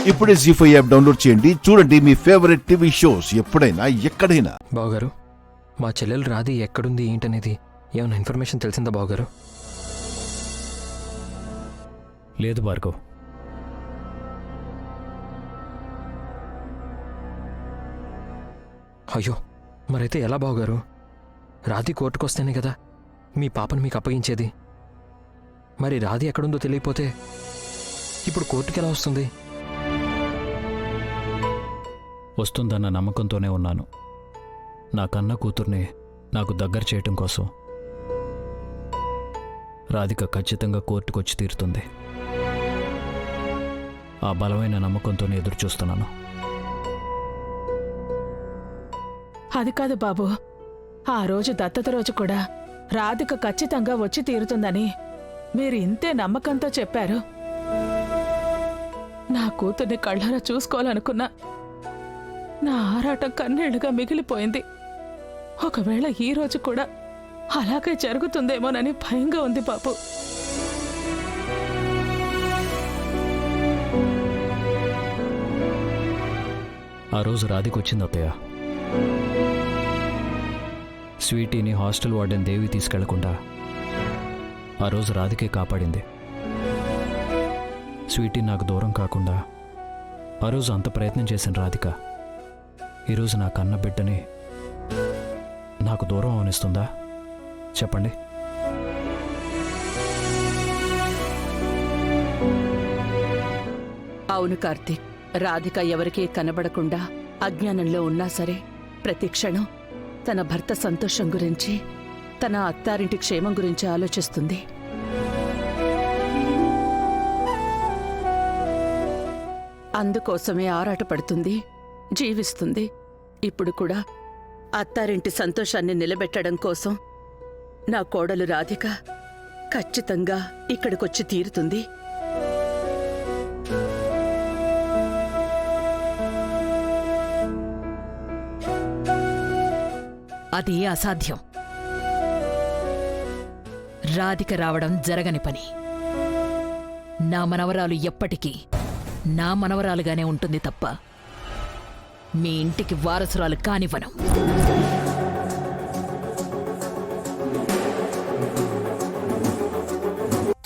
ఇప్పుడే జీ5 app download చేయండి. చూడండి మీ ఫేవరెట్ టీవీ షోస్ ఎప్పుడైనా ఎక్కడైనా. బావగారు, మా చెల్లెలు రాధి ఎక్కడుంది ఏంటనేది ఏమైనా ఇన్ఫర్మేషన్ తెలిసిందా బావగారు? లేదు భార్గవ్. అయ్యో, మరైతే ఎలా బావగారు? రాధి కోర్టుకొస్తేనే కదా మీ పాపను మీకు అప్పగించేది. మరి రాధి ఎక్కడుందో తెలియపోతే ఇప్పుడు కోర్టుకి ఎలా వస్తుంది? వస్తుందన్న నమ్మకంతోనే ఉన్నాను. నా కన్న కూతుర్ని నాకు దగ్గర చేయటం కోసం రాధిక ఖచ్చితంగా కోర్టుకొచ్చి తీరుతుంది. ఆ బలమైన నమ్మకంతోనే ఎదురు చూస్తున్నాను. అది కాదు బాబు, ఆ రోజు దత్తత రోజు కూడా రాధిక ఖచ్చితంగా వచ్చి తీరుతుందని మీరు ఇంతే నమ్మకంతో చెప్పారు. నా కూతుర్ని కళ్ళారా చూసుకోవాలనుకున్నా నా ఆరాటం కన్నీళ్లుగా మిగిలిపోయింది. ఒకవేళ ఈ రోజు కూడా అలాగే జరుగుతుందేమోనని భయంగా ఉంది బాబు. ఆ రోజు రాధికొచ్చింది అత్తయ్య. స్వీటీని హాస్టల్ వార్డెన్ దేవి తీసుకెళ్లకుండా ఆ రోజు రాధికే కాపాడింది. స్వీటీ నాకు దూరం కాకుండా ఆ రోజు అంత ప్రయత్నం చేసిన రాధిక ఈరోజు నా కన్న బిడ్డని నాకు దూరం అవనిస్తుందా చెప్పండి? అవును కార్తీక్, రాధిక ఎవరికీ కనబడకుండా అజ్ఞానంలో ఉన్నా సరే ప్రతి క్షణం తన భర్త సంతోషం గురించి, తన అత్తారింటి క్షేమం గురించి ఆలోచిస్తుంది. అందుకోసమే ఆరాటపడుతుంది, జీవిస్తుంది. ఇప్పుడు కూడా అత్తారింటి సంతోషాన్ని నిలబెట్టడం కోసం నా కోడలు రాధిక ఖచ్చితంగా ఇక్కడికొచ్చి తీరుతుంది. అది అసాధ్యం. రాధిక రావడం జరగని పని. నా మనవరాలు ఎప్పటికీ నా మనవరాలుగానే ఉంటుంది తప్ప మీ ఇంటికి వారసురాలు కానివ్వను.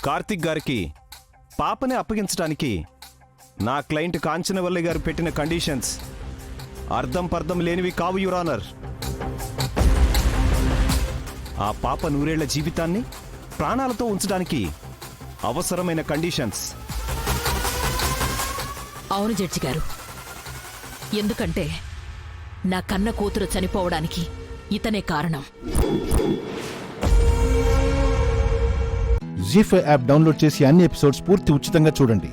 కార్తిక్ గారికి పాపని అప్పగించడానికి నా క్లయింట్ కాంచనవల్లి గారు పెట్టిన కండిషన్స్ అర్థం పర్థం లేనివి కావు యువర్ ఆనర్. ఆ పాప 100 ఏళ్ల జీవితాన్ని ప్రాణాలతో ఉంచడానికి అవసరమైన కండిషన్స్. అవును జడ్జి గారు, ఎందుకంటే నా కన్న కూతురు చనిపోవడానికి ఇతనే కారణం. జీ5 యాప్ డౌన్లోడ్ చేసి అన్ని ఎపిసోడ్స్ పూర్తి ఉచితంగా చూడండి.